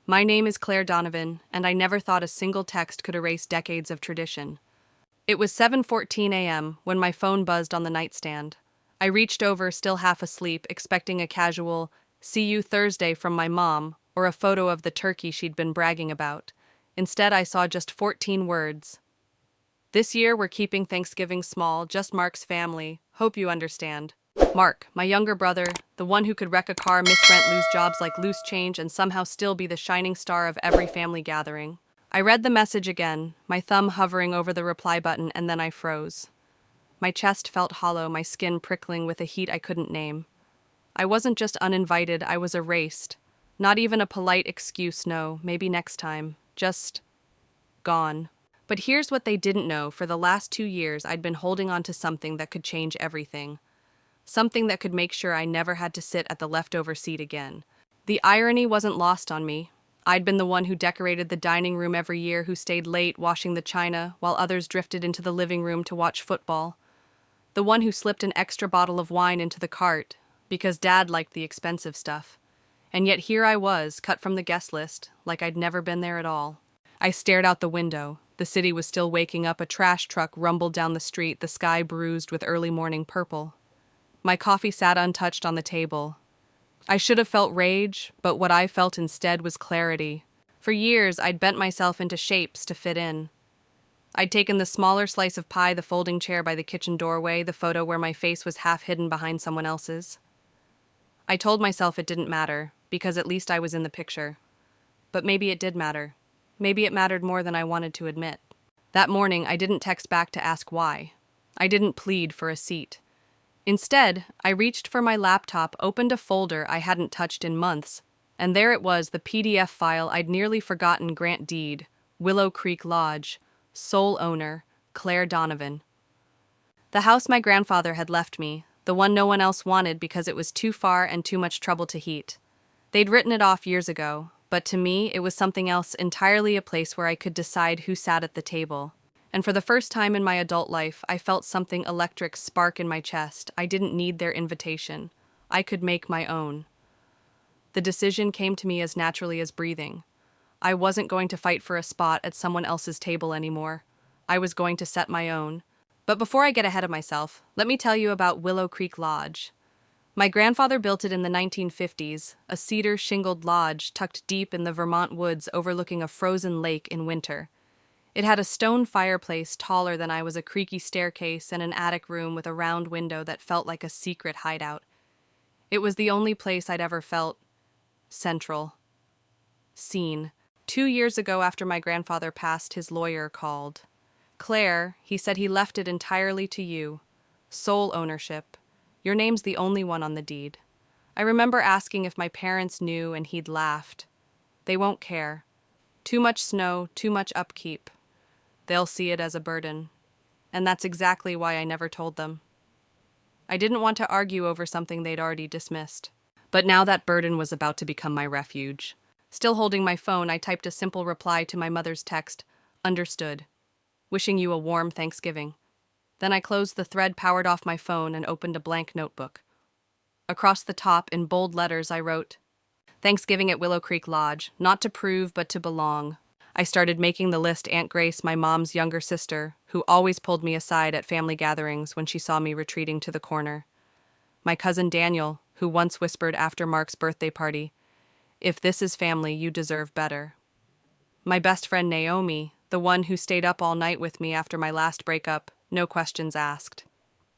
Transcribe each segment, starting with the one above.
My name is Claire Donovan, and I never thought a single text could erase decades of tradition. It was 7:14 a.m. when my phone buzzed on the nightstand. I reached over, still half asleep, expecting a casual, "See you Thursday" from my mom, or a photo of the turkey she'd been bragging about. Instead, I saw just 14 words. "This year, we're keeping Thanksgiving small, just Mark's family. Hope you understand." Mark, my younger brother, the one who could wreck a car, miss rent, lose jobs like loose change, and somehow still be the shining star of every family gathering. I read the message again, my thumb hovering over the reply button, and then I froze. My chest felt hollow, my skin prickling with a heat I couldn't name. I wasn't just uninvited, I was erased. Not even a polite excuse, no, maybe next time. Just gone. But here's what they didn't know. For the last 2 years, I'd been holding on to something that could change everything. Something that could make sure I never had to sit at the leftover seat again. The irony wasn't lost on me. I'd been the one who decorated the dining room every year, who stayed late washing the china, while others drifted into the living room to watch football. The one who slipped an extra bottle of wine into the cart, because Dad liked the expensive stuff. And yet here I was, cut from the guest list, like I'd never been there at all. I stared out the window. The city was still waking up. A trash truck rumbled down the street, the sky bruised with early morning purple. My coffee sat untouched on the table. I should have felt rage, but what I felt instead was clarity. For years, I'd bent myself into shapes to fit in. I'd taken the smaller slice of pie, the folding chair by the kitchen doorway, the photo where my face was half hidden behind someone else's. I told myself it didn't matter, because at least I was in the picture. But maybe it did matter. Maybe it mattered more than I wanted to admit. That morning, I didn't text back to ask why. I didn't plead for a seat. Instead, I reached for my laptop, opened a folder I hadn't touched in months, and there it was, the PDF file I'd nearly forgotten. Grant deed, Willow Creek Lodge, sole owner, Claire Donovan. The house my grandfather had left me, the one no one else wanted because it was too far and too much trouble to heat. They'd written it off years ago, but to me it was something else entirely, a place where I could decide who sat at the table. And for the first time in my adult life, I felt something electric spark in my chest. I didn't need their invitation. I could make my own. The decision came to me as naturally as breathing. I wasn't going to fight for a spot at someone else's table anymore. I was going to set my own. But before I get ahead of myself, let me tell you about Willow Creek Lodge. My grandfather built it in the 1950s, a cedar shingled lodge tucked deep in the Vermont woods overlooking a frozen lake in winter. It had a stone fireplace taller than I was, a creaky staircase, and an attic room with a round window that felt like a secret hideout. It was the only place I'd ever felt central. Seen. 2 years ago, after my grandfather passed, his lawyer called. "Claire," he said, "he left it entirely to you. Sole ownership. Your name's the only one on the deed." I remember asking if my parents knew, and he'd laughed. "They won't care. Too much snow, too much upkeep. They'll see it as a burden." And that's exactly why I never told them. I didn't want to argue over something they'd already dismissed. But now that burden was about to become my refuge. Still holding my phone, I typed a simple reply to my mother's text, "Understood. Wishing you a warm Thanksgiving." Then I closed the thread, powered off my phone, and opened a blank notebook. Across the top, in bold letters, I wrote, "Thanksgiving at Willow Creek Lodge, not to prove, but to belong." I started making the list. Aunt Grace, my mom's younger sister, who always pulled me aside at family gatherings when she saw me retreating to the corner. My cousin Daniel, who once whispered after Mark's birthday party, "If this is family, you deserve better." My best friend Naomi, the one who stayed up all night with me after my last breakup, no questions asked.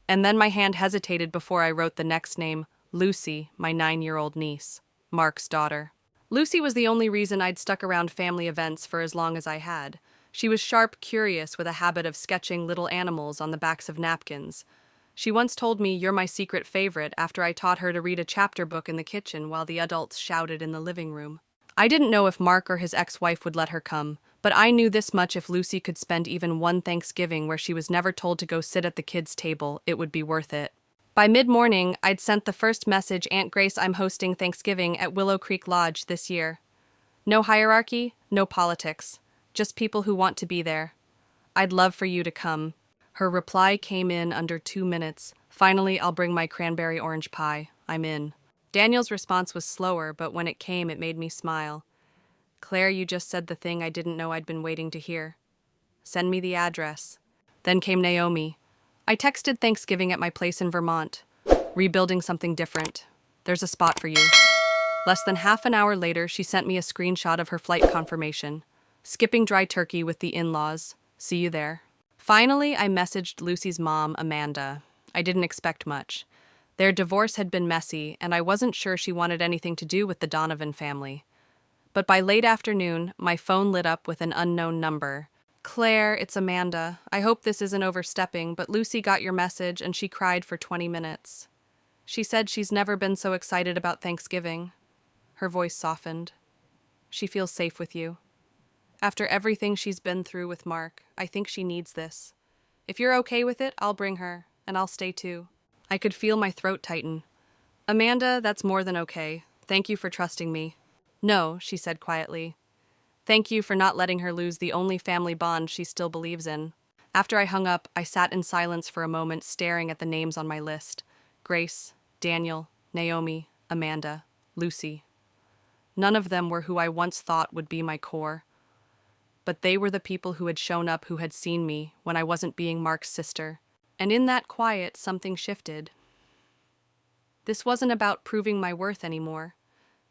And then my hand hesitated before I wrote the next name, Lucy, my 9-year-old niece, Mark's daughter. Lucy was the only reason I'd stuck around family events for as long as I had. She was sharp, curious, with a habit of sketching little animals on the backs of napkins. She once told me, "You're my secret favorite," after I taught her to read a chapter book in the kitchen while the adults shouted in the living room. I didn't know if Mark or his ex-wife would let her come, but I knew this much: if Lucy could spend even one Thanksgiving where she was never told to go sit at the kids' table, it would be worth it. By mid-morning, I'd sent the first message, "Aunt Grace, I'm hosting Thanksgiving at Willow Creek Lodge this year. No hierarchy, no politics, just people who want to be there. I'd love for you to come." Her reply came in under 2 minutes. "Finally, I'll bring my cranberry orange pie. I'm in." Daniel's response was slower, but when it came, it made me smile. Claire, you just said the thing I didn't know I'd been waiting to hear. Send me the address. Then came Naomi. I texted Thanksgiving at my place in Vermont. Rebuilding something different. There's a spot for you. Less than half an hour later, she sent me a screenshot of her flight confirmation. Skipping dry turkey with the in-laws. See you there. Finally, I messaged Lucy's mom, Amanda. I didn't expect much. Their divorce had been messy, and I wasn't sure she wanted anything to do with the Donovan family. But by late afternoon, my phone lit up with an unknown number. Claire, it's Amanda. I hope this isn't overstepping, but Lucy got your message and she cried for 20 minutes. She said she's never been so excited about Thanksgiving. Her voice softened. She feels safe with you. After everything she's been through with Mark, I think she needs this. If you're okay with it, I'll bring her, and I'll stay too. I could feel my throat tighten. Amanda, that's more than okay. Thank you for trusting me. No, she said quietly. Thank you for not letting her lose the only family bond she still believes in. After I hung up, I sat in silence for a moment, staring at the names on my list. Grace, Daniel, Naomi, Amanda, Lucy. None of them were who I once thought would be my core. But they were the people who had shown up, who had seen me when I wasn't being Mark's sister. And in that quiet, something shifted. This wasn't about proving my worth anymore.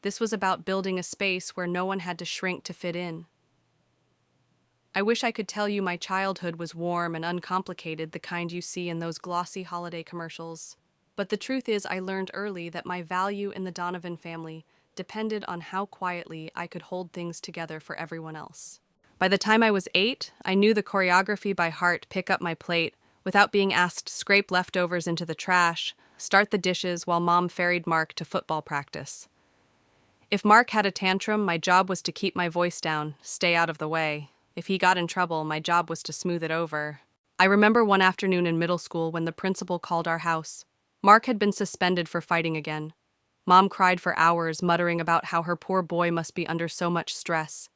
This was about building a space where no one had to shrink to fit in. I wish I could tell you my childhood was warm and uncomplicated, the kind you see in those glossy holiday commercials. But the truth is, I learned early that my value in the Donovan family depended on how quietly I could hold things together for everyone else. By the time I was 8, I knew the choreography by heart: pick up my plate, without being asked, scrape leftovers into the trash, start the dishes while Mom ferried Mark to football practice. If Mark had a tantrum, my job was to keep my voice down, stay out of the way. If he got in trouble, my job was to smooth it over. I remember one afternoon in middle school when the principal called our house. Mark had been suspended for fighting again. Mom cried for hours, muttering about how her poor boy must be under so much stress.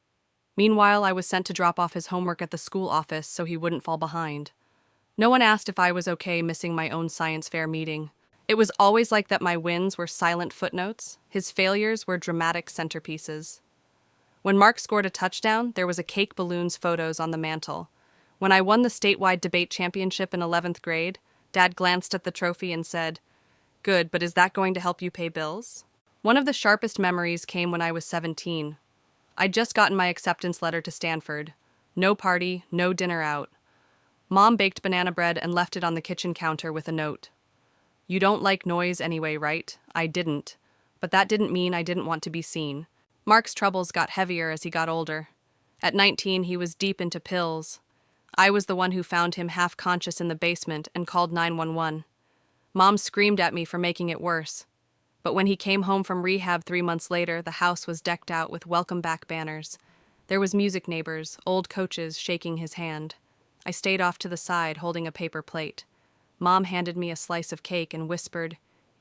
Meanwhile, I was sent to drop off his homework at the school office so he wouldn't fall behind. No one asked if I was okay missing my own science fair meeting. It was always like that. My wins were silent footnotes. His failures were dramatic centerpieces. When Mark scored a touchdown, there was a cake balloons photos on the mantle. When I won the statewide debate championship in 11th grade, Dad glanced at the trophy and said, "Good, but is that going to help you pay bills?" One of the sharpest memories came when I was 17. I'd just gotten my acceptance letter to Stanford. No party, no dinner out. Mom baked banana bread and left it on the kitchen counter with a note. You don't like noise anyway, right? I didn't. But that didn't mean I didn't want to be seen. Mark's troubles got heavier as he got older. At 19, he was deep into pills. I was the one who found him half conscious in the basement and called 911. Mom screamed at me for making it worse. But when he came home from rehab 3 months later, the house was decked out with welcome back banners. There was music neighbors, old coaches shaking his hand. I stayed off to the side, holding a paper plate. Mom handed me a slice of cake and whispered,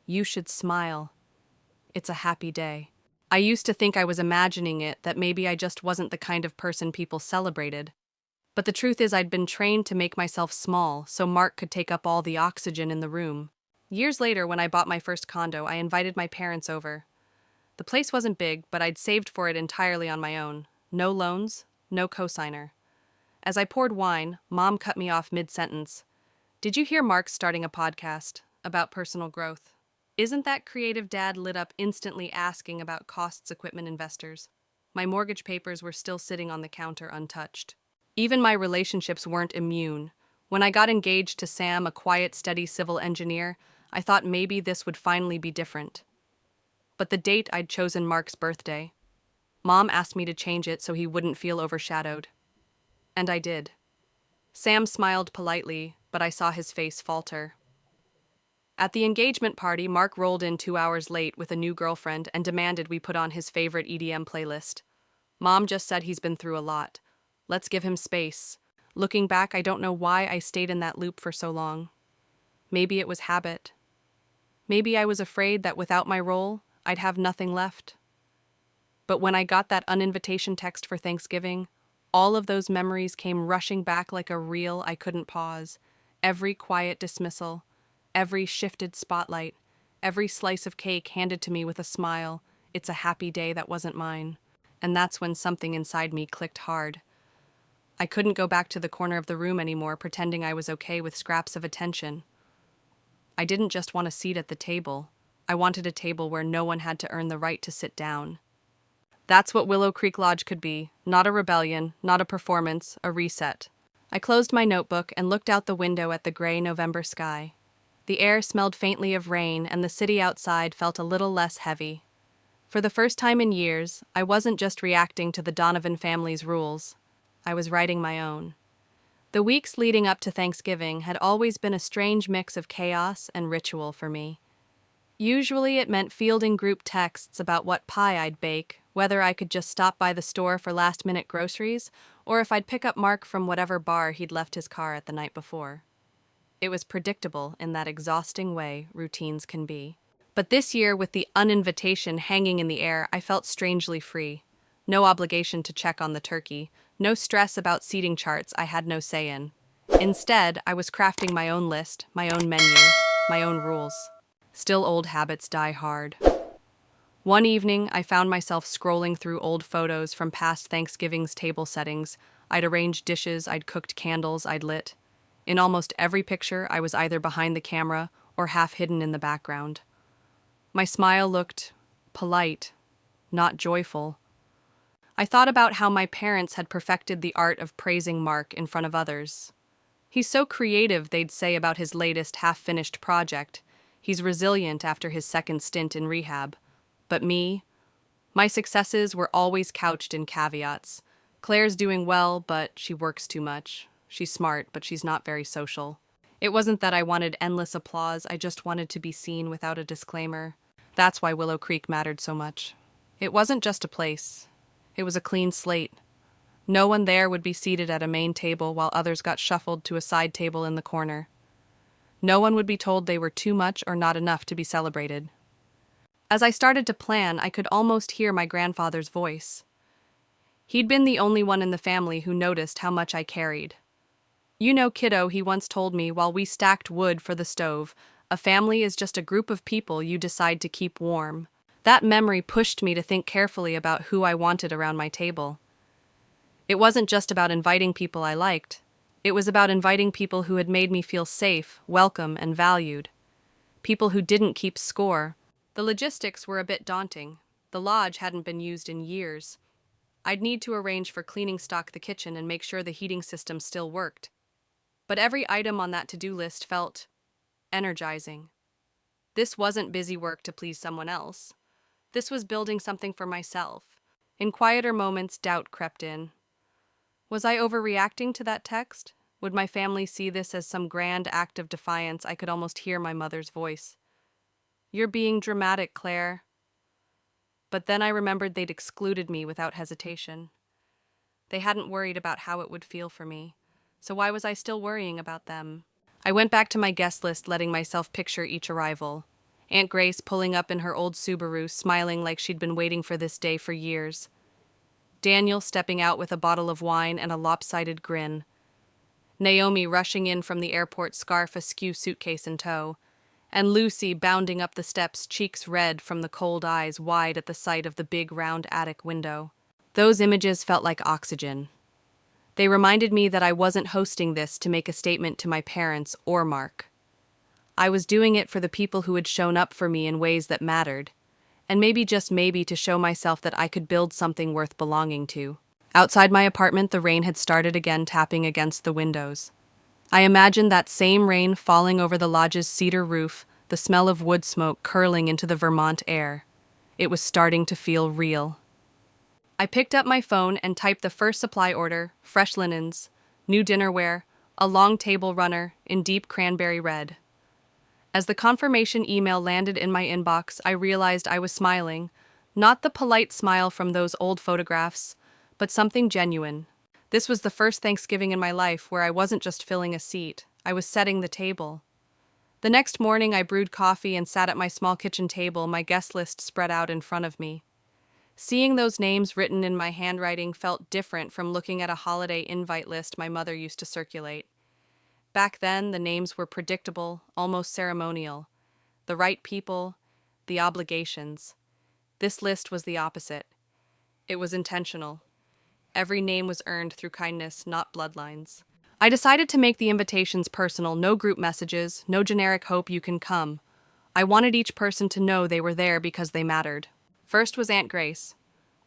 "You should smile. It's a happy day." I used to think I was imagining it, that maybe I just wasn't the kind of person people celebrated. But the truth is, I'd been trained to make myself small so Mark could take up all the oxygen in the room. Years later, when I bought my first condo, I invited my parents over. The place wasn't big, but I'd saved for it entirely on my own. No loans, no cosigner. As I poured wine, Mom cut me off mid-sentence. "Did you hear Mark's starting a podcast about personal growth?" "Isn't that creative?" Dad lit up instantly, asking about costs, equipment, investors. My mortgage papers were still sitting on the counter untouched. Even my relationships weren't immune. When I got engaged to Sam, a quiet, steady civil engineer, I thought maybe this would finally be different. But the date I'd chosen, Mark's birthday. Mom asked me to change it so he wouldn't feel overshadowed. And I did. Sam smiled politely, but I saw his face falter. At the engagement party, Mark rolled in 2 hours late with a new girlfriend and demanded we put on his favorite EDM playlist. Mom just said he's been through a lot. Let's give him space. Looking back, I don't know why I stayed in that loop for so long. Maybe it was habit. Maybe I was afraid that without my role, I'd have nothing left. But when I got that uninvitation text for Thanksgiving, all of those memories came rushing back like a reel I couldn't pause. Every quiet dismissal, every shifted spotlight, every slice of cake handed to me with a smile. It's a happy day that wasn't mine. and that's when something inside me clicked hard. I couldn't go back to the corner of the room anymore, pretending I was okay with scraps of attention. I didn't just want a seat at the table. I wanted a table where no one had to earn the right to sit down. That's what Willow Creek Lodge could be, not a rebellion, not a performance, a reset. I closed my notebook and looked out the window at the gray November sky. The air smelled faintly of rain, and the city outside felt a little less heavy. For the first time in years, I wasn't just reacting to the Donovan family's rules. I was writing my own. The weeks leading up to Thanksgiving had always been a strange mix of chaos and ritual for me. Usually it meant fielding group texts about what pie I'd bake, whether I could just stop by the store for last-minute groceries, or if I'd pick up Mark from whatever bar he'd left his car at the night before. It was predictable in that exhausting way routines can be. But this year, with the uninvitation hanging in the air, I felt strangely free. No obligation to check on the turkey, no stress about seating charts I had no say in. Instead, I was crafting my own list, my own menu, my own rules. Still, old habits die hard. One evening, I found myself scrolling through old photos from past Thanksgiving's table settings. I'd arranged dishes, I'd cooked candles, I'd lit. In almost every picture, I was either behind the camera or half hidden in the background. My smile looked polite, not joyful. I thought about how my parents had perfected the art of praising Mark in front of others. He's so creative, they'd say about his latest half-finished project. He's resilient after his second stint in rehab. But me? My successes were always couched in caveats. Claire's doing well, but she works too much. She's smart, but she's not very social. It wasn't that I wanted endless applause, I just wanted to be seen without a disclaimer. That's why Willow Creek mattered so much. It wasn't just a place. It was a clean slate. No one there would be seated at a main table while others got shuffled to a side table in the corner. No one would be told they were too much or not enough to be celebrated. As I started to plan, I could almost hear my grandfather's voice. He'd been the only one in the family who noticed how much I carried. "You know, kiddo," he once told me while we stacked wood for the stove, "a family is just a group of people you decide to keep warm." That memory pushed me to think carefully about who I wanted around my table. It wasn't just about inviting people I liked. It was about inviting people who had made me feel safe, welcome, and valued. People who didn't keep score. The logistics were a bit daunting. The lodge hadn't been used in years. I'd need to arrange for cleaning stock the kitchen and make sure the heating system still worked. But every item on that to-do list felt energizing. This wasn't busy work to please someone else. This was building something for myself. In quieter moments, doubt crept in. Was I overreacting to that text? Would my family see this as some grand act of defiance? I could almost hear my mother's voice. "You're being dramatic, Claire." But then I remembered they'd excluded me without hesitation. They hadn't worried about how it would feel for me, so why was I still worrying about them? I went back to my guest list, letting myself picture each arrival. Aunt Grace pulling up in her old Subaru, smiling like she'd been waiting for this day for years. Daniel stepping out with a bottle of wine and a lopsided grin. Naomi rushing in from the airport, scarf askew, suitcase in tow. And Lucy bounding up the steps, cheeks red from the cold eyes wide at the sight of the big round attic window. Those images felt like oxygen. They reminded me that I wasn't hosting this to make a statement to my parents or Mark. I was doing it for the people who had shown up for me in ways that mattered, and maybe just maybe to show myself that I could build something worth belonging to. Outside my apartment, the rain had started again, tapping against the windows. I imagined that same rain falling over the lodge's cedar roof, the smell of wood smoke curling into the Vermont air. It was starting to feel real. I picked up my phone and typed the first supply order: fresh linens, new dinnerware, a long table runner in deep cranberry red. As the confirmation email landed in my inbox, I realized I was smiling, not the polite smile from those old photographs, but something genuine. This was the first Thanksgiving in my life where I wasn't just filling a seat, I was setting the table. The next morning, I brewed coffee and sat at my small kitchen table, my guest list spread out in front of me. Seeing those names written in my handwriting felt different from looking at a holiday invite list my mother used to circulate. Back then, the names were predictable, almost ceremonial. The right people, the obligations. This list was the opposite. It was intentional. Every name was earned through kindness, not bloodlines. I decided to make the invitations personal, no group messages, no generic hope you can come. I wanted each person to know they were there because they mattered. First was Aunt Grace.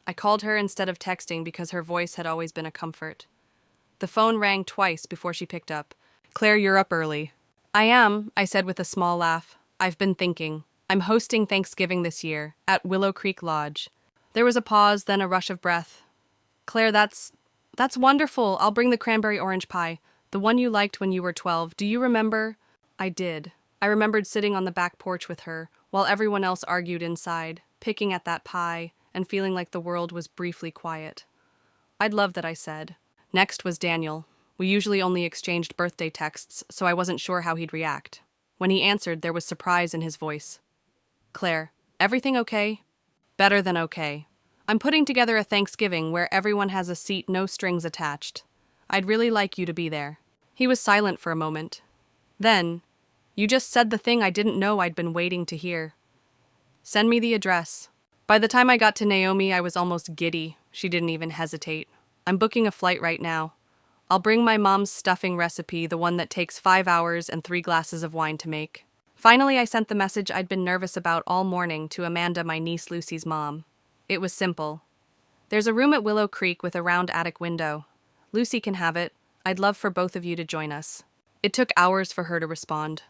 I called her instead of texting because her voice had always been a comfort. The phone rang twice before she picked up. "Claire, you're up early." "I am," I said with a small laugh. "I've been thinking. I'm hosting Thanksgiving this year, at Willow Creek Lodge." There was a pause, then a rush of breath. "Claire, that's wonderful. I'll bring the cranberry orange pie. The one you liked when you were 12. Do you remember?" I did. I remembered sitting on the back porch with her, while everyone else argued inside, picking at that pie, and feeling like the world was briefly quiet. I'd love that, I said. Next was Daniel. We usually only exchanged birthday texts, so I wasn't sure how he'd react. When he answered, there was surprise in his voice. "Claire, everything okay?" "Better than okay. I'm putting together a Thanksgiving where everyone has a seat, no strings attached. I'd really like you to be there." He was silent for a moment. Then, "You just said the thing I didn't know I'd been waiting to hear. Send me the address." By the time I got to Naomi, I was almost giddy. She didn't even hesitate. "I'm booking a flight right now. I'll bring my mom's stuffing recipe, the one that takes 5 hours and 3 glasses of wine to make." Finally, I sent the message I'd been nervous about all morning to Amanda, my niece Lucy's mom. It was simple. "There's a room at Willow Creek with a round attic window. Lucy can have it. I'd love for both of you to join us." It took hours for her to respond.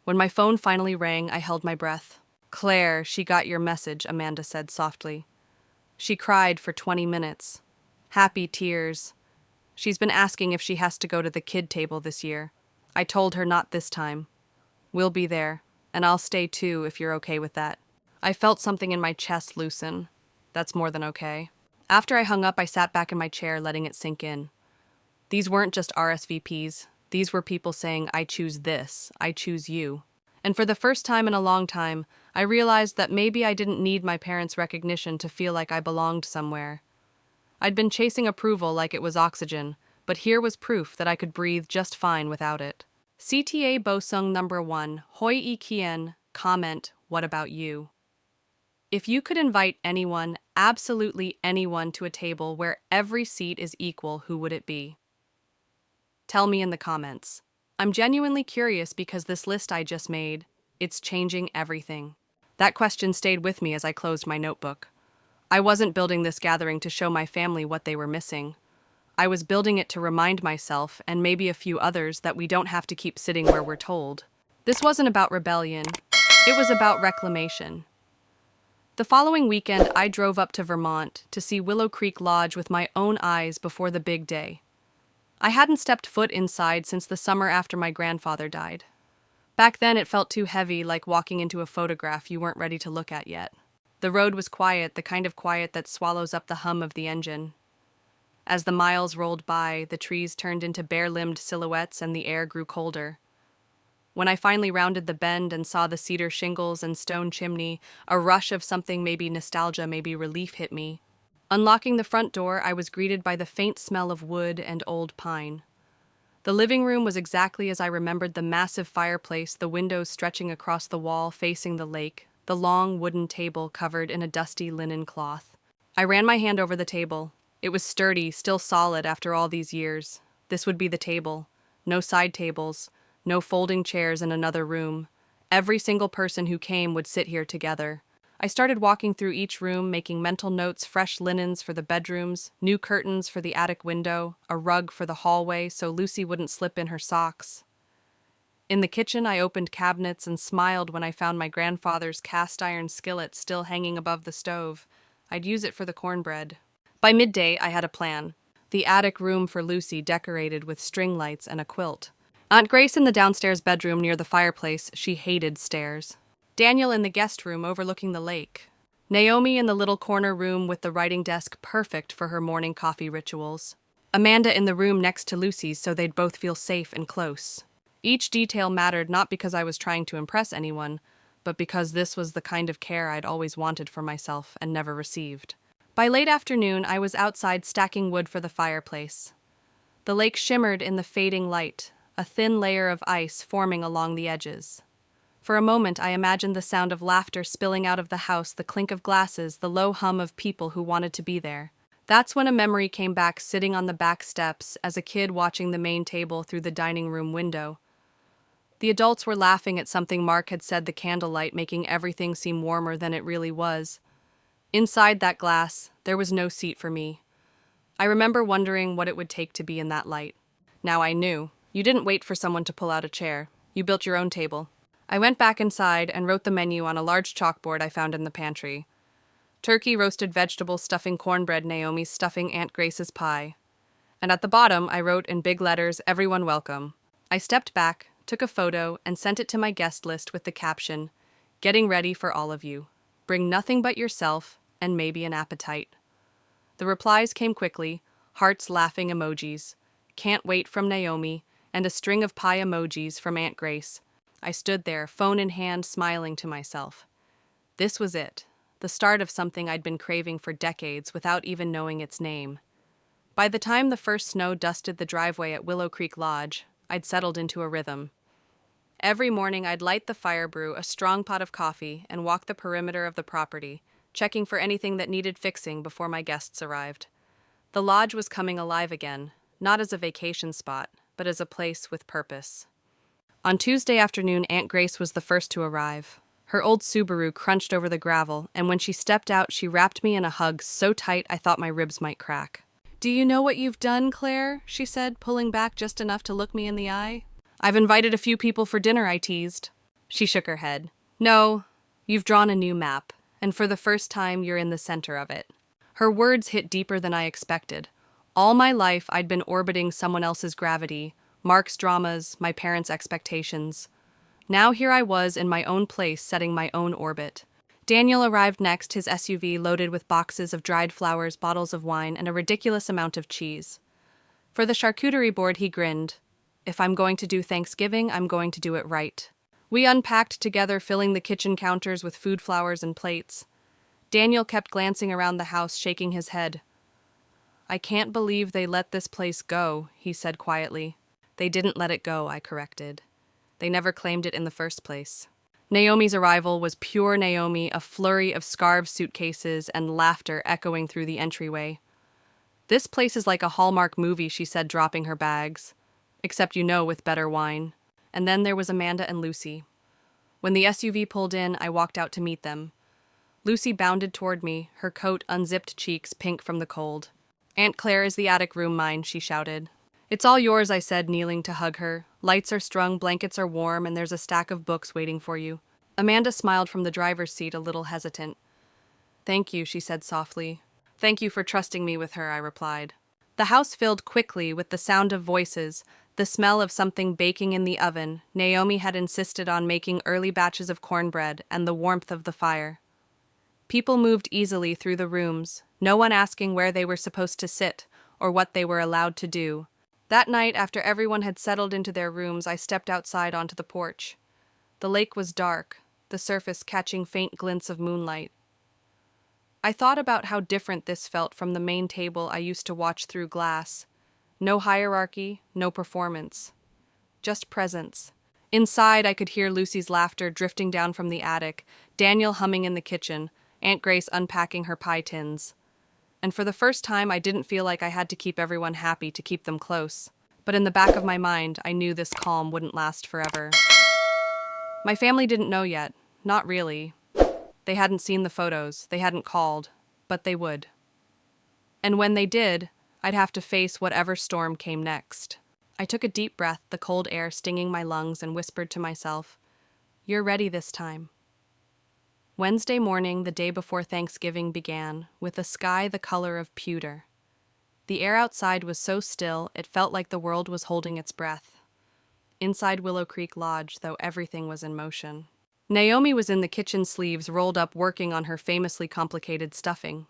When my phone finally rang, I held my breath. "Claire, she got your message," Amanda said softly. "She cried for 20 minutes. Happy tears. She's been asking if she has to go to the kid table this year. I told her not this time. We'll be there, and I'll stay too if you're okay with that." I felt something in my chest loosen. That's more than okay. After I hung up, I sat back in my chair, letting it sink in. These weren't just RSVPs. These were people saying, "I choose this. I choose you." And for the first time in a long time, I realized that maybe I didn't need my parents' recognition to feel like I belonged somewhere. I'd been chasing approval like it was oxygen, but here was proof that I could breathe just fine without it. CTA Bosung number 1, Hoi I Kien, comment, "What about you?" If you could invite anyone, absolutely anyone, to a table where every seat is equal, who would it be? Tell me in the comments. I'm genuinely curious because this list I just made, it's changing everything. That question stayed with me as I closed my notebook. I wasn't building this gathering to show my family what they were missing. I was building it to remind myself, and maybe a few others, that we don't have to keep sitting where we're told. This wasn't about rebellion. It was about reclamation. The following weekend, I drove up to Vermont to see Willow Creek Lodge with my own eyes before the big day. I hadn't stepped foot inside since the summer after my grandfather died. Back then, it felt too heavy, like walking into a photograph you weren't ready to look at yet. The road was quiet, the kind of quiet that swallows up the hum of the engine. As the miles rolled by, the trees turned into bare-limbed silhouettes and the air grew colder. When I finally rounded the bend and saw the cedar shingles and stone chimney, a rush of something, maybe nostalgia, maybe relief, hit me. Unlocking the front door, I was greeted by the faint smell of wood and old pine. The living room was exactly as I remembered: the massive fireplace, the windows stretching across the wall facing the lake, the long wooden table covered in a dusty linen cloth. I ran my hand over the table. It was sturdy, still solid after all these years. This would be the table. No side tables, no folding chairs in another room. Every single person who came would sit here together. I started walking through each room, making mental notes: fresh linens for the bedrooms, new curtains for the attic window, a rug for the hallway so Lucy wouldn't slip in her socks. In the kitchen, I opened cabinets and smiled when I found my grandfather's cast-iron skillet still hanging above the stove. I'd use it for the cornbread. By midday, I had a plan. The attic room for Lucy decorated with string lights and a quilt. Aunt Grace in the downstairs bedroom near the fireplace. She hated stairs. Daniel in the guest room overlooking the lake. Naomi in the little corner room with the writing desk, perfect for her morning coffee rituals. Amanda in the room next to Lucy's so they'd both feel safe and close. Each detail mattered, not because I was trying to impress anyone, but because this was the kind of care I'd always wanted for myself and never received. By late afternoon, I was outside stacking wood for the fireplace. The lake shimmered in the fading light, a thin layer of ice forming along the edges. For a moment, I imagined the sound of laughter spilling out of the house, the clink of glasses, the low hum of people who wanted to be there. That's when a memory came back sitting on the back steps as a kid watching the main table through the dining room window. The adults were laughing at something Mark had said, the candlelight making everything seem warmer than it really was. Inside that glass, there was no seat for me. I remember wondering what it would take to be in that light. Now I knew. You didn't wait for someone to pull out a chair. You built your own table. I went back inside and wrote the menu on a large chalkboard I found in the pantry. Turkey, roasted vegetables, stuffing, cornbread, Naomi's stuffing, Aunt Grace's pie. And at the bottom, I wrote in big letters, "Everyone welcome." I stepped back, took a photo, and sent it to my guest list with the caption, "Getting ready for all of you. Bring nothing but yourself and maybe an appetite." The replies came quickly, hearts, laughing emojis, "Can't wait" from Naomi, and a string of pie emojis from Aunt Grace. I stood there, phone in hand, smiling to myself. This was it. The start of something I'd been craving for decades without even knowing its name. By the time the first snow dusted the driveway at Willow Creek Lodge, I'd settled into a rhythm. Every morning I'd light the fire, brew a strong pot of coffee, and walk the perimeter of the property, checking for anything that needed fixing before my guests arrived. The lodge was coming alive again, not as a vacation spot, but as a place with purpose. On Tuesday afternoon, Aunt Grace was the first to arrive. Her old Subaru crunched over the gravel, and when she stepped out, she wrapped me in a hug so tight I thought my ribs might crack. "Do you know what you've done, Claire?" she said, pulling back just enough to look me in the eye. "I've invited a few people for dinner," I teased. She shook her head. "No, you've drawn a new map, and for the first time you're in the center of it." Her words hit deeper than I expected. All my life I'd been orbiting someone else's gravity, Mark's dramas, my parents' expectations. Now here I was in my own place, setting my own orbit. Daniel arrived next, his SUV loaded with boxes of dried flowers, bottles of wine, and a ridiculous amount of cheese. For the charcuterie board, he grinned. "If I'm going to do Thanksgiving, I'm going to do it right." We unpacked together, filling the kitchen counters with food, flowers, and plates. Daniel kept glancing around the house, shaking his head. "I can't believe they let this place go," he said quietly. "They didn't let it go," I corrected. "They never claimed it in the first place." Naomi's arrival was pure Naomi, a flurry of scarves, suitcases, and laughter echoing through the entryway. "This place is like a Hallmark movie," she said, dropping her bags. "Except, with better wine." And then there was Amanda and Lucy. When the SUV pulled in, I walked out to meet them. Lucy bounded toward me, her coat unzipped, cheeks pink from the cold. "Aunt Claire, is the attic room mine?" she shouted. "It's all yours," I said, kneeling to hug her. "Lights are strung, blankets are warm, and there's a stack of books waiting for you." Amanda smiled from the driver's seat, a little hesitant. "Thank you," she said softly. "Thank you for trusting me with her," I replied. The house filled quickly with the sound of voices, the smell of something baking in the oven. Naomi had insisted on making early batches of cornbread, and the warmth of the fire. People moved easily through the rooms, no one asking where they were supposed to sit or what they were allowed to do. That night, after everyone had settled into their rooms, I stepped outside onto the porch. The lake was dark, the surface catching faint glints of moonlight. I thought about how different this felt from the main table I used to watch through glass. No hierarchy, no performance. Just presence. Inside, I could hear Lucy's laughter drifting down from the attic, Daniel humming in the kitchen, Aunt Grace unpacking her pie tins. And for the first time, I didn't feel like I had to keep everyone happy to keep them close. But in the back of my mind, I knew this calm wouldn't last forever. My family didn't know yet. Not really. They hadn't seen the photos, they hadn't called, but they would. And when they did, I'd have to face whatever storm came next. I took a deep breath, the cold air stinging my lungs, and whispered to myself, "You're ready this time." Wednesday morning, the day before Thanksgiving, began, with a sky the color of pewter. The air outside was so still, it felt like the world was holding its breath. Inside Willow Creek Lodge, though, everything was in motion. Naomi was in the kitchen, sleeves rolled up, working on her famously complicated stuffing.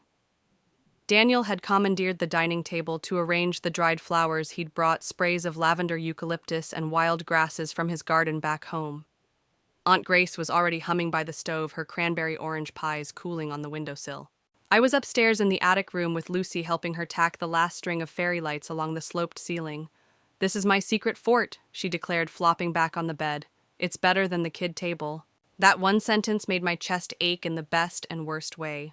Daniel had commandeered the dining table to arrange the dried flowers he'd brought, sprays of lavender, eucalyptus, and wild grasses from his garden back home. Aunt Grace was already humming by the stove, her cranberry orange pies cooling on the windowsill. I was upstairs in the attic room with Lucy, helping her tack the last string of fairy lights along the sloped ceiling. "This is my secret fort," she declared, flopping back on the bed. "It's better than the kid table." That one sentence made my chest ache in the best and worst way.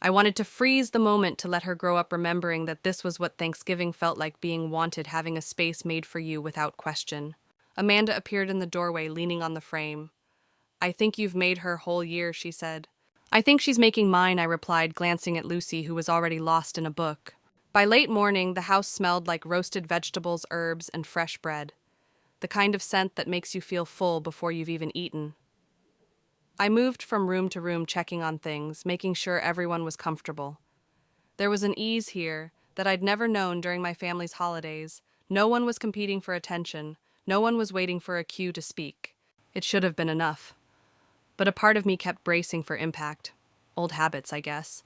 I wanted to freeze the moment to let her grow up remembering that this was what Thanksgiving felt like, being wanted, having a space made for you without question. Amanda appeared in the doorway, leaning on the frame. "I think you've made her whole year," she said. "I think she's making mine," I replied, glancing at Lucy, who was already lost in a book. By late morning, the house smelled like roasted vegetables, herbs, and fresh bread. The kind of scent that makes you feel full before you've even eaten. I moved from room to room, checking on things, making sure everyone was comfortable. There was an ease here that I'd never known during my family's holidays. No one was competing for attention. No one was waiting for a cue to speak. It should have been enough. But a part of me kept bracing for impact. Old habits, I guess.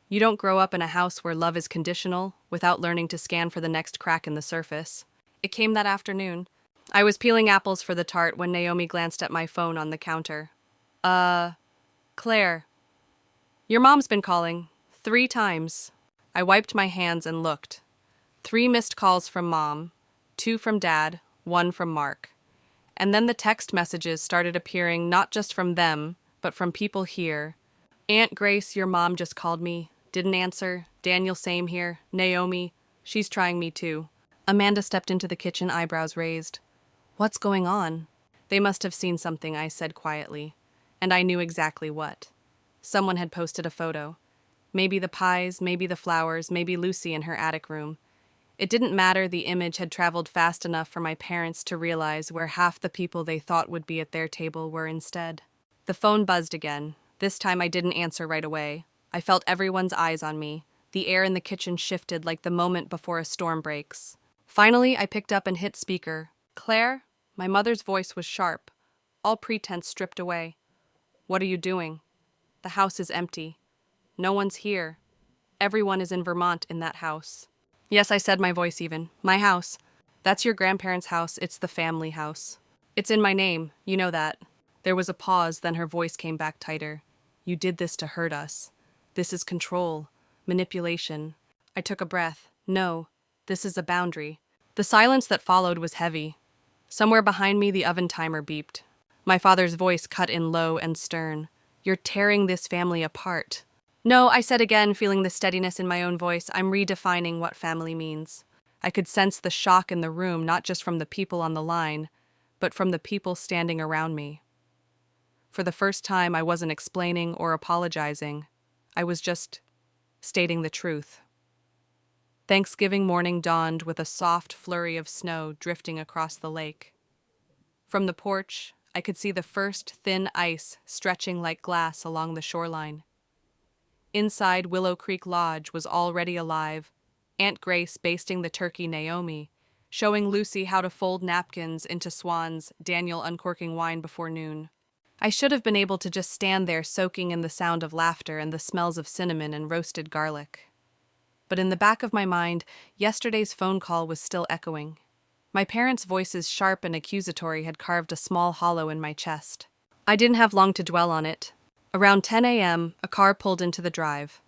You don't grow up in a house where love is conditional without learning to scan for the next crack in the surface. It came that afternoon. I was peeling apples for the tart when Naomi glanced at my phone on the counter. Claire. Your mom's been calling. 3 times. I wiped my hands and looked. 3 missed calls from Mom, 2 from Dad, 1 from Mark. And then the text messages started appearing, not just from them, but from people here. "Aunt Grace, your mom just called me. Didn't answer. Daniel, same here. Naomi, she's trying me too." Amanda stepped into the kitchen, eyebrows raised. "What's going on?" "They must have seen something," I said quietly. And I knew exactly what. Someone had posted a photo. Maybe the pies, maybe the flowers, maybe Lucy in her attic room. It didn't matter, the image had traveled fast enough for my parents to realize where half the people they thought would be at their table were instead. The phone buzzed again. This time I didn't answer right away. I felt everyone's eyes on me. The air in the kitchen shifted like the moment before a storm breaks. Finally, I picked up and hit speaker. "Claire?" My mother's voice was sharp, all pretense stripped away. "What are you doing?" "The house is empty. No one's here. Everyone is in Vermont in that house." "Yes," I said, my voice even. "My house. That's your grandparents' house. It's the family house. It's in my name. You know that." There was a pause, then her voice came back tighter. "You did this to hurt us. This is control. Manipulation." I took a breath. "No. This is a boundary." The silence that followed was heavy. Somewhere behind me, the oven timer beeped. My father's voice cut in low and stern. "You're tearing this family apart." "No," I said again, feeling the steadiness in my own voice. "I'm redefining what family means." I could sense the shock in the room, not just from the people on the line, but from the people standing around me. For the first time, I wasn't explaining or apologizing. I was just stating the truth. Thanksgiving morning dawned with a soft flurry of snow drifting across the lake. From the porch, I could see the first thin ice stretching like glass along the shoreline. Inside Willow Creek Lodge was already alive, Aunt Grace basting the turkey, Naomi, showing Lucy how to fold napkins into swans, Daniel uncorking wine before noon. I should have been able to just stand there soaking in the sound of laughter and the smells of cinnamon and roasted garlic. But in the back of my mind, yesterday's phone call was still echoing. My parents' voices, sharp and accusatory, had carved a small hollow in my chest. I didn't have long to dwell on it. Around 10 a.m., a car pulled into the drive.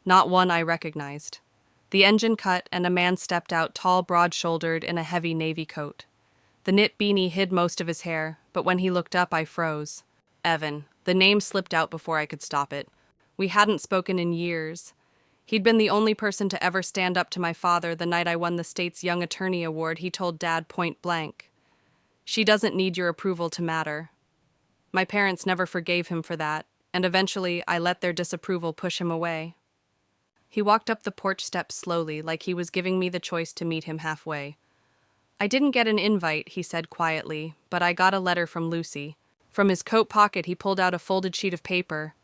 Not one I recognized. The engine cut and a man stepped out, tall, broad-shouldered, in a heavy navy coat. The knit beanie hid most of his hair, but when he looked up, I froze. Evan. The name slipped out before I could stop it. We hadn't spoken in years. He'd been the only person to ever stand up to my father the night I won the state's Young Attorney Award. He told Dad point blank, "She doesn't need your approval to matter." My parents never forgave him for that, and eventually I let their disapproval push him away. He walked up the porch steps slowly, like he was giving me the choice to meet him halfway. "I didn't get an invite," he said quietly, "but I got a letter from Lucy." From his coat pocket he pulled out a folded sheet of paper.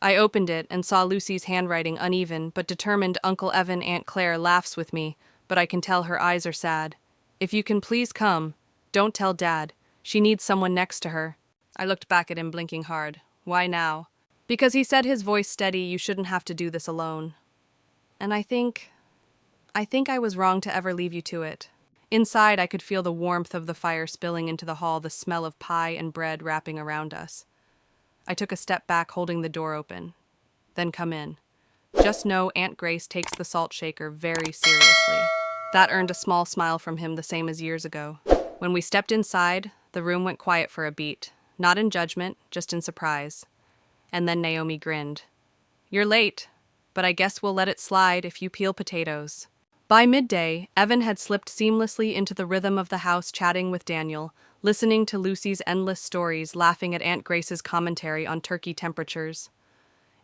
I opened it and saw Lucy's handwriting, uneven but determined. "Uncle Evan, Aunt Claire laughs with me, but I can tell her eyes are sad. If you can please come. Don't tell Dad. She needs someone next to her." I looked back at him, blinking hard. "Why now?" "Because," he said, his voice steady, "you shouldn't have to do this alone." And I think I was wrong to ever leave you to it. Inside, I could feel the warmth of the fire spilling into the hall, the smell of pie and bread wrapping around us. I took a step back, holding the door open. "Then come in. Just know Aunt Grace takes the salt shaker very seriously." That earned a small smile from him, the same as years ago. When we stepped inside, the room went quiet for a beat. Not in judgment, just in surprise. And then Naomi grinned. "You're late." but I guess we'll let it slide if you peel potatoes. By midday, Evan had slipped seamlessly into the rhythm of the house, chatting with Daniel, listening to Lucy's endless stories, laughing at Aunt Grace's commentary on turkey temperatures.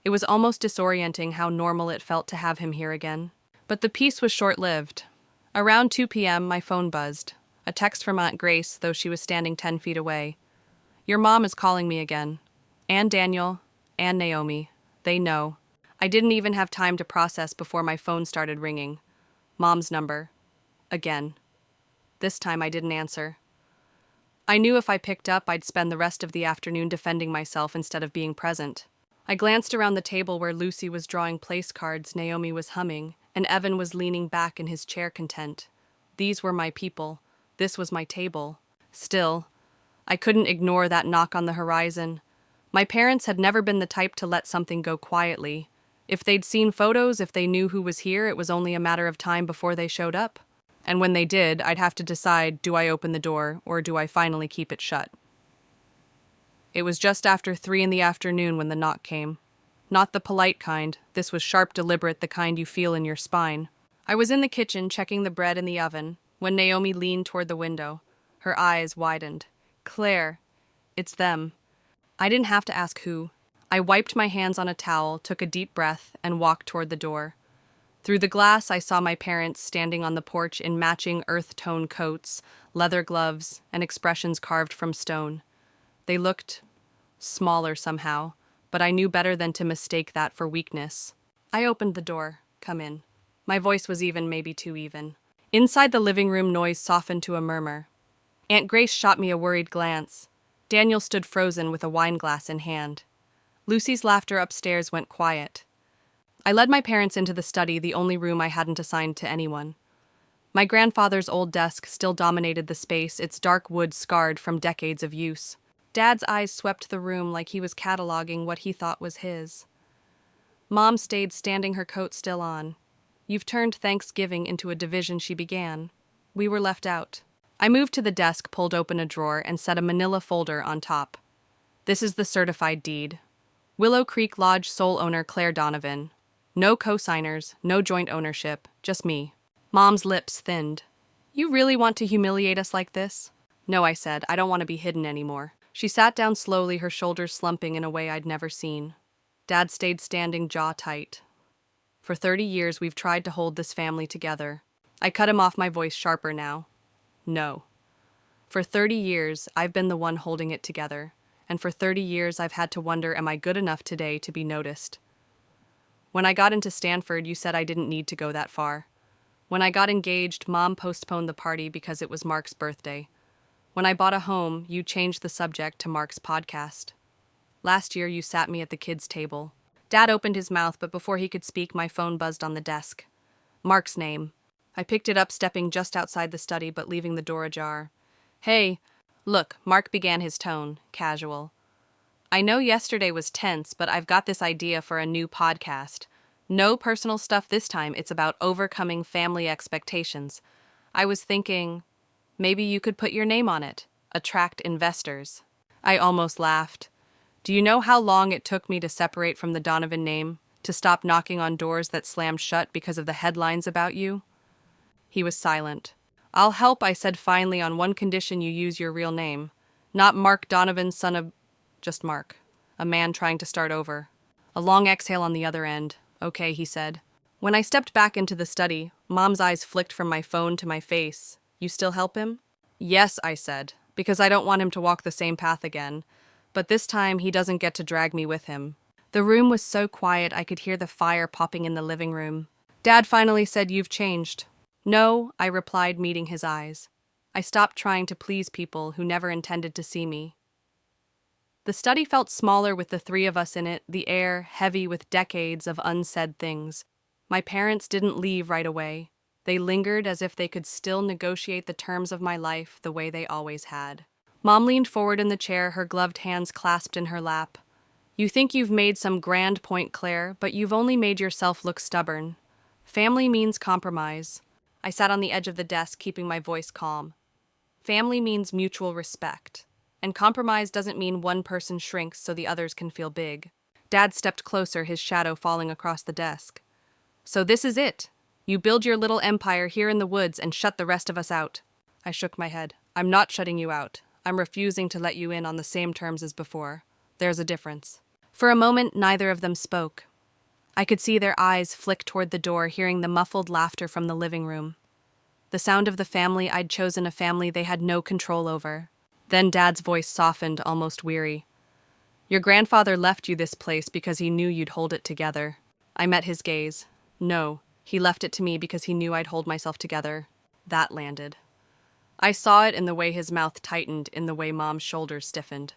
It was almost disorienting how normal it felt to have him here again. But the peace was short-lived. Around 2 p.m., my phone buzzed. A text from Aunt Grace, though she was standing 10 feet away. "Your mom is calling me again. And Daniel, and Naomi. They know." I didn't even have time to process before my phone started ringing. Mom's number. Again. This time I didn't answer. I knew if I picked up, I'd spend the rest of the afternoon defending myself instead of being present. I glanced around the table where Lucy was drawing place cards, Naomi was humming, and Evan was leaning back in his chair content. These were my people. This was my table. Still, I couldn't ignore that knock on the horizon. My parents had never been the type to let something go quietly. If they'd seen photos, if they knew who was here, it was only a matter of time before they showed up. And when they did, I'd have to decide, do I open the door, or do I finally keep it shut? It was just after 3 in the afternoon when the knock came. Not the polite kind. This was sharp, deliberate, the kind you feel in your spine. I was in the kitchen checking the bread in the oven when Naomi leaned toward the window. Her eyes widened. "Claire, it's them." I didn't have to ask who. I wiped my hands on a towel, took a deep breath, and walked toward the door. Through the glass, I saw my parents standing on the porch in matching earth-tone coats, leather gloves, and expressions carved from stone. They looked smaller somehow, but I knew better than to mistake that for weakness. I opened the door. "Come in." My voice was even, maybe too even. Inside the living room, noise softened to a murmur. Aunt Grace shot me a worried glance. Daniel stood frozen with a wineglass in hand. Lucy's laughter upstairs went quiet. I led my parents into the study, the only room I hadn't assigned to anyone. My grandfather's old desk still dominated the space, its dark wood scarred from decades of use. Dad's eyes swept the room like he was cataloging what he thought was his. Mom stayed standing, her coat still on. You've turned Thanksgiving into a division, she began. We were left out. I moved to the desk, pulled open a drawer, and set a manila folder on top. This is the certified deed. Willow Creek Lodge sole owner Claire Donovan. No co-signers, no joint ownership, just me. Mom's lips thinned. You really want to humiliate us like this? No, I said, I don't want to be hidden anymore. She sat down slowly, her shoulders slumping in a way I'd never seen. Dad stayed standing, jaw tight. For 30 years, we've tried to hold this family together. I cut him off, my voice sharper now. No. For 30 years, I've been the one holding it together. And for 30 years, I've had to wonder, am I good enough today to be noticed? When I got into Stanford, you said I didn't need to go that far. When I got engaged, Mom postponed the party because it was Mark's birthday. When I bought a home, you changed the subject to Mark's podcast. Last year, you sat me at the kids' table. Dad opened his mouth, but before he could speak, my phone buzzed on the desk. Mark's name. I picked it up, stepping just outside the study, but leaving the door ajar. Hey, look, Mark began, his tone casual. I know yesterday was tense, but I've got this idea for a new podcast. No personal stuff this time, it's about overcoming family expectations. I was thinking, maybe you could put your name on it. Attract investors. I almost laughed. Do you know how long it took me to separate from the Donovan name? To stop knocking on doors that slammed shut because of the headlines about you? He was silent. I'll help, I said finally, on one condition: you use your real name. Not Mark Donovan, son of... Just Mark. A man trying to start over. A long exhale on the other end. Okay, he said. When I stepped back into the study, Mom's eyes flicked from my phone to my face. You still help him? Yes, I said, because I don't want him to walk the same path again. But this time, he doesn't get to drag me with him. The room was so quiet I could hear the fire popping in the living room. Dad finally said, you've changed. No, I replied, meeting his eyes. I stopped trying to please people who never intended to see me. The study felt smaller with the three of us in it, the air heavy with decades of unsaid things. My parents didn't leave right away. They lingered as if they could still negotiate the terms of my life the way they always had. Mom leaned forward in the chair, her gloved hands clasped in her lap. You think you've made some grand point, Claire, but you've only made yourself look stubborn. Family means compromise. I sat on the edge of the desk, keeping my voice calm. Family means mutual respect. And compromise doesn't mean one person shrinks so the others can feel big. Dad stepped closer, his shadow falling across the desk. So this is it. You build your little empire here in the woods and shut the rest of us out. I shook my head. I'm not shutting you out. I'm refusing to let you in on the same terms as before. There's a difference. For a moment, neither of them spoke. I could see their eyes flick toward the door, hearing the muffled laughter from the living room. The sound of the family I'd chosen, a family they had no control over. Then Dad's voice softened, almost weary. Your grandfather left you this place because he knew you'd hold it together. I met his gaze. No, he left it to me because he knew I'd hold myself together. That landed. I saw it in the way his mouth tightened, in the way Mom's shoulders stiffened.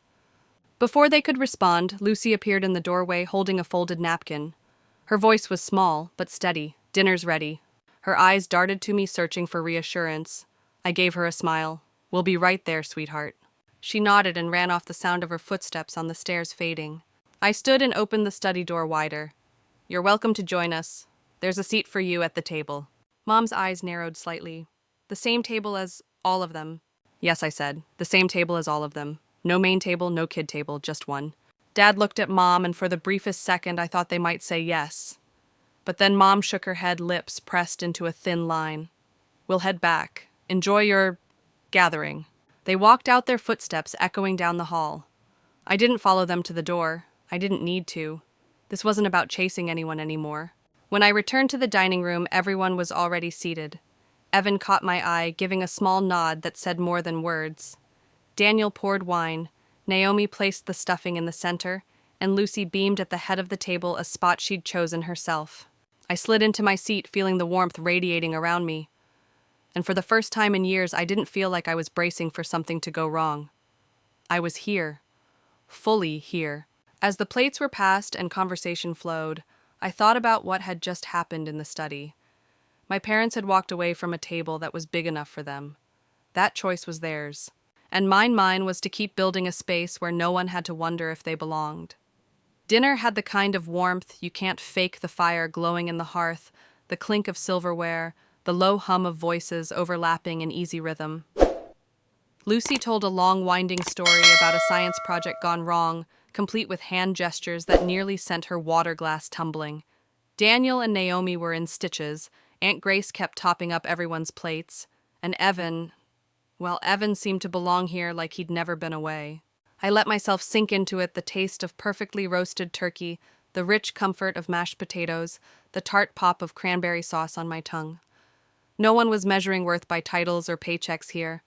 Before they could respond, Lucy appeared in the doorway holding a folded napkin. Her voice was small, but steady. Dinner's ready. Her eyes darted to me, searching for reassurance. I gave her a smile. We'll be right there, sweetheart. She nodded and ran off, the sound of her footsteps on the stairs fading. I stood and opened the study door wider. You're welcome to join us. There's a seat for you at the table. Mom's eyes narrowed slightly. The same table as all of them. Yes, I said. The same table as all of them. No main table, no kid table, just one. Dad looked at Mom, and for the briefest second I thought they might say yes. But then Mom shook her head, lips pressed into a thin line. We'll head back. Enjoy your gathering. They walked out, their footsteps echoing down the hall. I didn't follow them to the door. I didn't need to. This wasn't about chasing anyone anymore. When I returned to the dining room, everyone was already seated. Evan caught my eye, giving a small nod that said more than words. Daniel poured wine. Naomi placed the stuffing in the center, and Lucy beamed at the head of the table, a spot she'd chosen herself. I slid into my seat, feeling the warmth radiating around me. And for the first time in years, I didn't feel like I was bracing for something to go wrong. I was here. Fully here. As the plates were passed and conversation flowed, I thought about what had just happened in the study. My parents had walked away from a table that was big enough for them. That choice was theirs. And mine was to keep building a space where no one had to wonder if they belonged. Dinner had the kind of warmth you can't fake, the fire glowing in the hearth, the clink of silverware, the low hum of voices overlapping in easy rhythm. Lucy told a long, winding story about a science project gone wrong, complete with hand gestures that nearly sent her water glass tumbling. Daniel and Naomi were in stitches. Aunt Grace kept topping up everyone's plates. And Evan seemed to belong here like he'd never been away. I let myself sink into it, the taste of perfectly roasted turkey, the rich comfort of mashed potatoes, the tart pop of cranberry sauce on my tongue. No one was measuring worth by titles or paychecks here.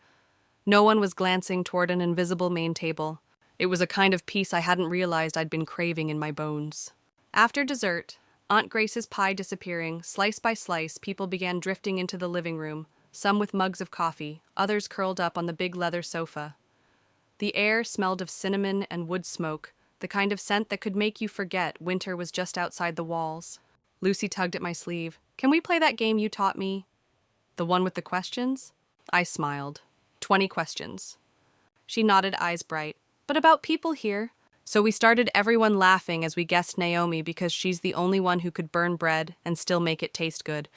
No one was glancing toward an invisible main table. It was a kind of peace I hadn't realized I'd been craving in my bones. After dessert, Aunt Grace's pie disappearing, slice by slice, people began drifting into the living room, some with mugs of coffee, others curled up on the big leather sofa. The air smelled of cinnamon and wood smoke, the kind of scent that could make you forget winter was just outside the walls. Lucy tugged at my sleeve. Can we play that game you taught me? The one with the questions? I smiled. 20 questions. She nodded, eyes bright. But about people here. So we started, everyone laughing as we guessed Naomi because she's the only one who could burn bread and still make it taste good.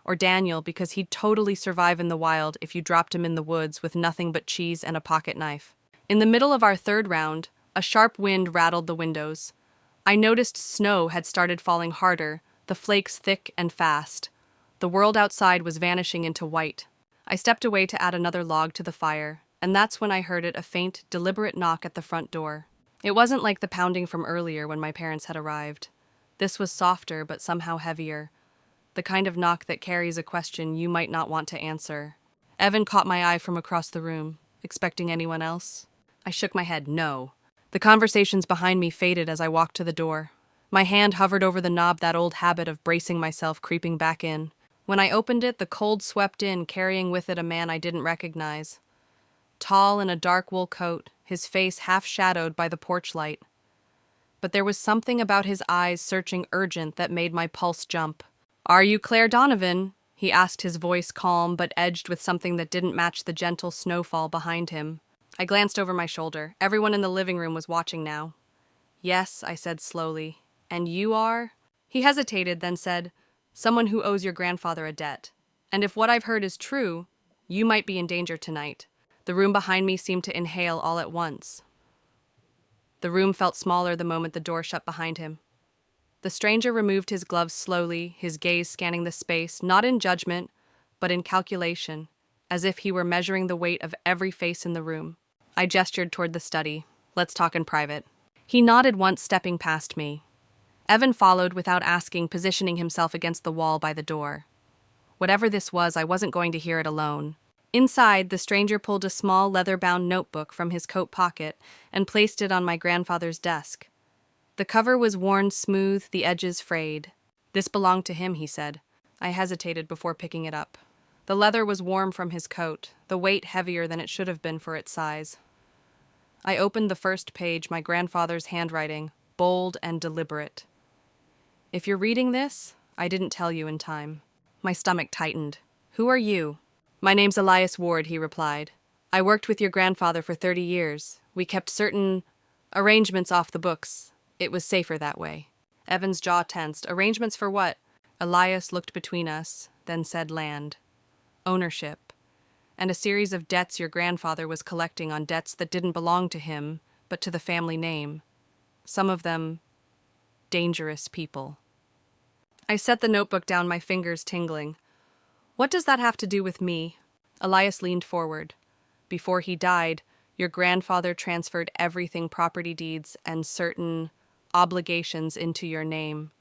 Or Daniel because he'd totally survive in the wild if you dropped him in the woods with nothing but cheese and a pocket knife. In the middle of our third round, a sharp wind rattled the windows. I noticed snow had started falling harder, the flakes thick and fast. The world outside was vanishing into white. I stepped away to add another log to the fire, and that's when I heard it, a faint, deliberate knock at the front door. It wasn't like the pounding from earlier when my parents had arrived. This was softer but somehow heavier, the kind of knock that carries a question you might not want to answer. Evan caught my eye from across the room. Expecting anyone else? I shook my head, no. The conversations behind me faded as I walked to the door. My hand hovered over the knob, that old habit of bracing myself creeping back in. When I opened it, the cold swept in, carrying with it a man I didn't recognize. Tall in a dark wool coat, his face half shadowed by the porch light. But there was something about his eyes, searching, urgent, that made my pulse jump. "Are you Claire Donovan?" he asked, his voice calm but edged with something that didn't match the gentle snowfall behind him. I glanced over my shoulder. Everyone in the living room was watching now. "Yes," I said slowly. "And you are?" He hesitated, then said, "Someone who owes your grandfather a debt. And if what I've heard is true, you might be in danger tonight." The room behind me seemed to inhale all at once. The room felt smaller the moment the door shut behind him. The stranger removed his gloves slowly, his gaze scanning the space, not in judgment, but in calculation, as if he were measuring the weight of every face in the room. I gestured toward the study. Let's talk in private. He nodded once, stepping past me. Evan followed without asking, positioning himself against the wall by the door. Whatever this was, I wasn't going to hear it alone. Inside, the stranger pulled a small leather-bound notebook from his coat pocket and placed it on my grandfather's desk. The cover was worn smooth, the edges frayed. This belonged to him, he said. I hesitated before picking it up. The leather was warm from his coat, the weight heavier than it should have been for its size. I opened the first page, my grandfather's handwriting, bold and deliberate. If you're reading this, I didn't tell you in time. My stomach tightened. Who are you? My name's Elias Ward, he replied. I worked with your grandfather for 30 years. We kept certain arrangements off the books. It was safer that way. Evan's jaw tensed. Arrangements for what? Elias looked between us, then said land. Ownership. And a series of debts your grandfather was collecting on debts that didn't belong to him, but to the family name. Some of them dangerous people. I set the notebook down, my fingers tingling. What does that have to do with me? Elias leaned forward. Before he died, your grandfather transferred everything, property deeds and certain obligations, into your name.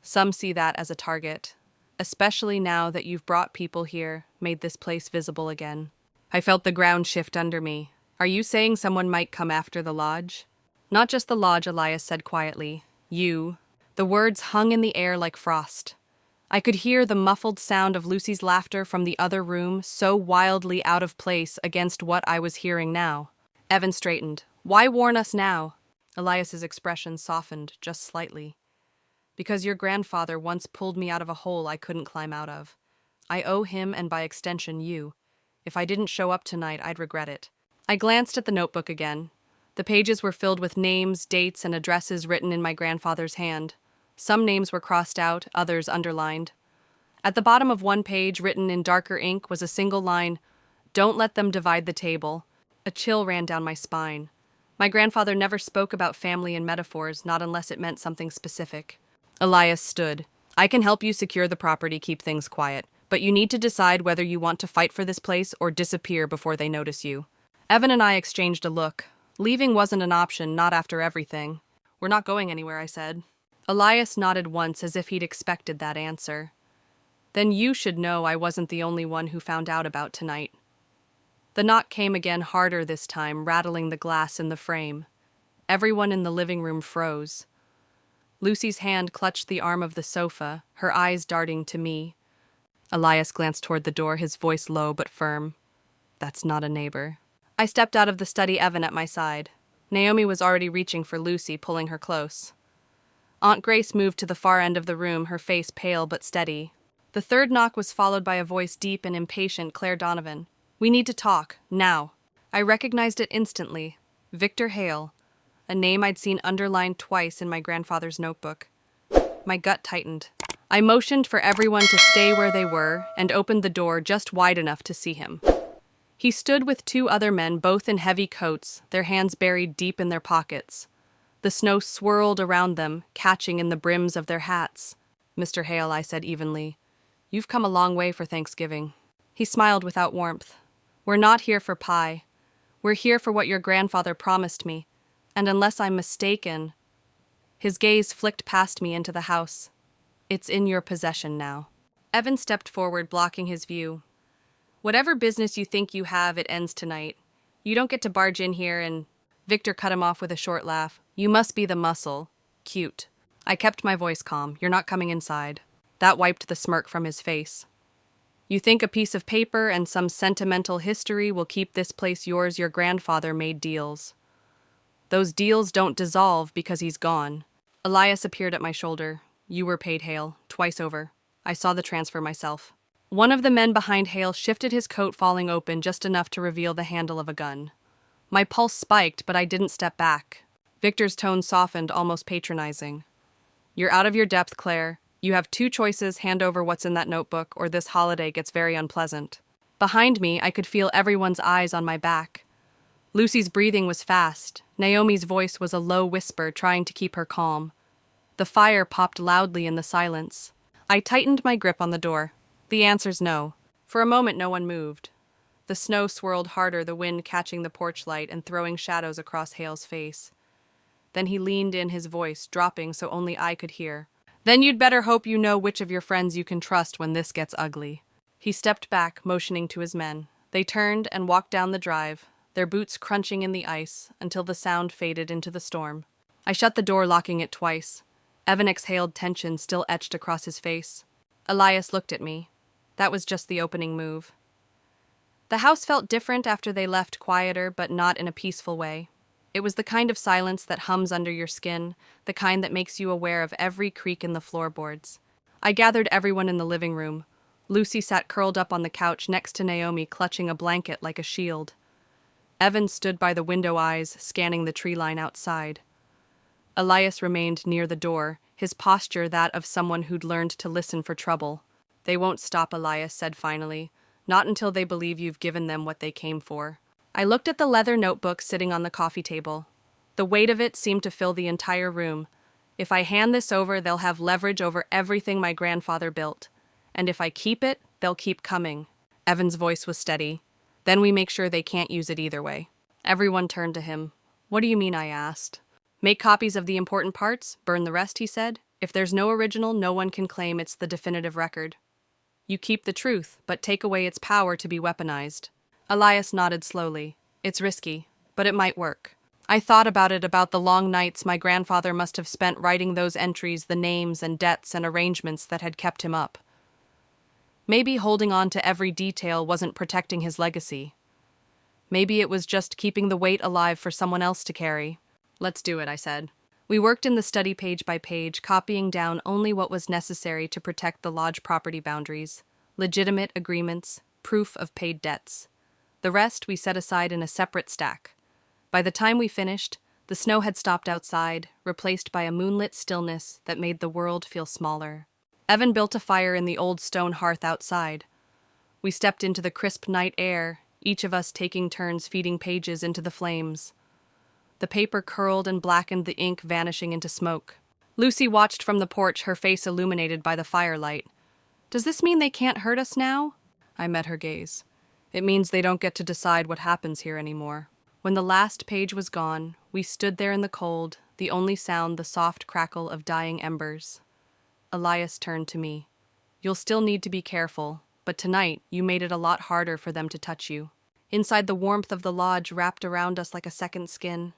Some see that as a target, especially now that you've brought people here, made this place visible again. I felt the ground shift under me. Are you saying someone might come after the lodge? Not just the lodge, Elias said quietly. You. The words hung in the air like frost. I could hear the muffled sound of Lucy's laughter from the other room, so wildly out of place against what I was hearing now. Evan straightened. Why warn us now? Elias's expression softened just slightly. Because your grandfather once pulled me out of a hole I couldn't climb out of. I owe him and by extension you. If I didn't show up tonight, I'd regret it. I glanced at the notebook again. The pages were filled with names, dates, and addresses written in my grandfather's hand. Some names were crossed out, others underlined. At the bottom of one page, written in darker ink, was a single line, "Don't let them divide the table." A chill ran down my spine. My grandfather never spoke about family in metaphors, not unless it meant something specific. Elias stood. I can help you secure the property, keep things quiet, but you need to decide whether you want to fight for this place or disappear before they notice you. Evan and I exchanged a look. Leaving wasn't an option, not after everything. We're not going anywhere, I said. Elias nodded once as if he'd expected that answer. Then you should know I wasn't the only one who found out about tonight. The knock came again, harder this time, rattling the glass in the frame. Everyone in the living room froze. Lucy's hand clutched the arm of the sofa, her eyes darting to me. Elias glanced toward the door, his voice low but firm. That's not a neighbor. I stepped out of the study, Evan at my side. Naomi was already reaching for Lucy, pulling her close. Aunt Grace moved to the far end of the room, her face pale but steady. The third knock was followed by a voice deep and impatient, Claire Donovan. We need to talk, now. I recognized it instantly. Victor Hale, a name I'd seen underlined twice in my grandfather's notebook. My gut tightened. I motioned for everyone to stay where they were and opened the door just wide enough to see him. He stood with two other men, both in heavy coats, their hands buried deep in their pockets. The snow swirled around them, catching in the brims of their hats. Mr. Hale, I said evenly, you've come a long way for Thanksgiving. He smiled without warmth. We're not here for pie. We're here for what your grandfather promised me, and unless I'm mistaken... His gaze flicked past me into the house. It's in your possession now. Evan stepped forward, blocking his view. Whatever business you think you have, it ends tonight. You don't get to barge in here and... Victor cut him off with a short laugh. You must be the muscle. Cute. I kept my voice calm. You're not coming inside. That wiped the smirk from his face. You think a piece of paper and some sentimental history will keep this place yours? Your grandfather made deals. Those deals don't dissolve because he's gone. Elias appeared at my shoulder. You were paid, Hale, twice over. I saw the transfer myself. One of the men behind Hale shifted his coat, falling open just enough to reveal the handle of a gun. My pulse spiked, but I didn't step back. Victor's tone softened, almost patronizing. You're out of your depth, Claire. You have two choices: hand over what's in that notebook, or this holiday gets very unpleasant. Behind me, I could feel everyone's eyes on my back. Lucy's breathing was fast. Naomi's voice was a low whisper, trying to keep her calm. The fire popped loudly in the silence. I tightened my grip on the door. The answer's no. For a moment, no one moved. The snow swirled harder, the wind catching the porch light and throwing shadows across Hale's face. Then he leaned in, his voice dropping so only I could hear. Then you'd better hope you know which of your friends you can trust when this gets ugly. He stepped back, motioning to his men. They turned and walked down the drive, their boots crunching in the ice until the sound faded into the storm. I shut the door, locking it twice. Evan exhaled, tension still etched across his face. Elias looked at me. That was just the opening move. The house felt different after they left, quieter, but not in a peaceful way. It was the kind of silence that hums under your skin, the kind that makes you aware of every creak in the floorboards. I gathered everyone in the living room. Lucy sat curled up on the couch next to Naomi, clutching a blanket like a shield. Evan stood by the window, eyes scanning the tree line outside. Elias remained near the door, his posture that of someone who'd learned to listen for trouble. They won't stop, Elias said finally. Not until they believe you've given them what they came for. I looked at the leather notebook sitting on the coffee table. The weight of it seemed to fill the entire room. If I hand this over, they'll have leverage over everything my grandfather built. And if I keep it, they'll keep coming. Evan's voice was steady. Then we make sure they can't use it either way. Everyone turned to him. What do you mean? I asked. Make copies of the important parts, burn the rest, he said. If there's no original, no one can claim it's the definitive record. You keep the truth, but take away its power to be weaponized. Elias nodded slowly. It's risky, but it might work. I thought about the long nights my grandfather must have spent writing those entries, the names and debts and arrangements that had kept him up. Maybe holding on to every detail wasn't protecting his legacy. Maybe it was just keeping the weight alive for someone else to carry. Let's do it, I said. We worked in the study page by page, copying down only what was necessary to protect the lodge property boundaries, legitimate agreements, proof of paid debts. The rest we set aside in a separate stack. By the time we finished, the snow had stopped outside, replaced by a moonlit stillness that made the world feel smaller. Evan built a fire in the old stone hearth outside. We stepped into the crisp night air, each of us taking turns feeding pages into the flames. The paper curled and blackened, the ink vanishing into smoke. Lucy watched from the porch, her face illuminated by the firelight. Does this mean they can't hurt us now? I met her gaze. It means they don't get to decide what happens here anymore. When the last page was gone, we stood there in the cold, the only sound the soft crackle of dying embers. Elias turned to me. You'll still need to be careful, but tonight you made it a lot harder for them to touch you. Inside, the warmth of the lodge wrapped around us like a second skin.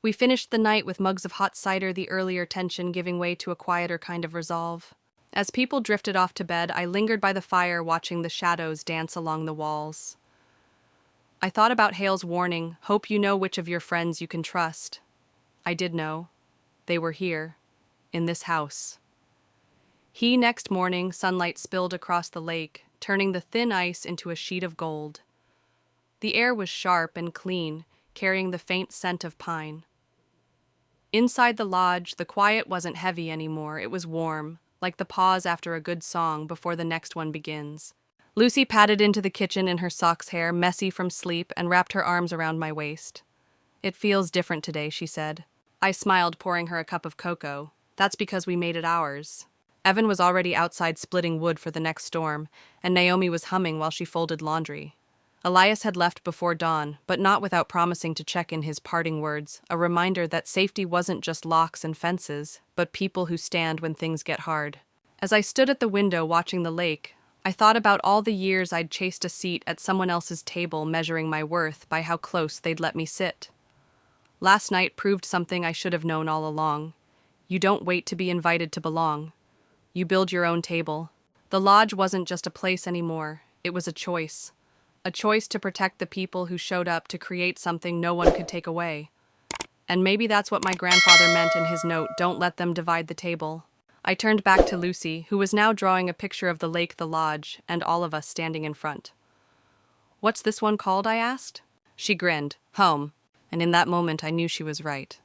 We finished the night with mugs of hot cider, the earlier tension giving way to a quieter kind of resolve. As people drifted off to bed, I lingered by the fire, watching the shadows dance along the walls. I thought about Hale's warning, hope you know which of your friends you can trust. I did know. They were here, in this house. Next morning, sunlight spilled across the lake, turning the thin ice into a sheet of gold. The air was sharp and clean, carrying the faint scent of pine. Inside the lodge, the quiet wasn't heavy anymore, it was warm, like the pause after a good song before the next one begins. Lucy padded into the kitchen in her socks hair, messy from sleep, and wrapped her arms around my waist. It feels different today, she said. I smiled, pouring her a cup of cocoa. That's because we made it ours. Evan was already outside splitting wood for the next storm, and Naomi was humming while she folded laundry. Elias had left before dawn, but not without promising to check in his parting words, a reminder that safety wasn't just locks and fences, but people who stand when things get hard. As I stood at the window watching the lake, I thought about all the years I'd chased a seat at someone else's table, measuring my worth by how close they'd let me sit. Last night proved something I should have known all along. You don't wait to be invited to belong. You build your own table. The lodge wasn't just a place anymore, it was a choice. A choice to protect the people who showed up to create something no one could take away. And maybe that's what my grandfather meant in his note, don't let them divide the table. I turned back to Lucy, who was now drawing a picture of the lake, the lodge, and all of us standing in front. What's this one called? I asked. She grinned. Home. And in that moment I knew she was right.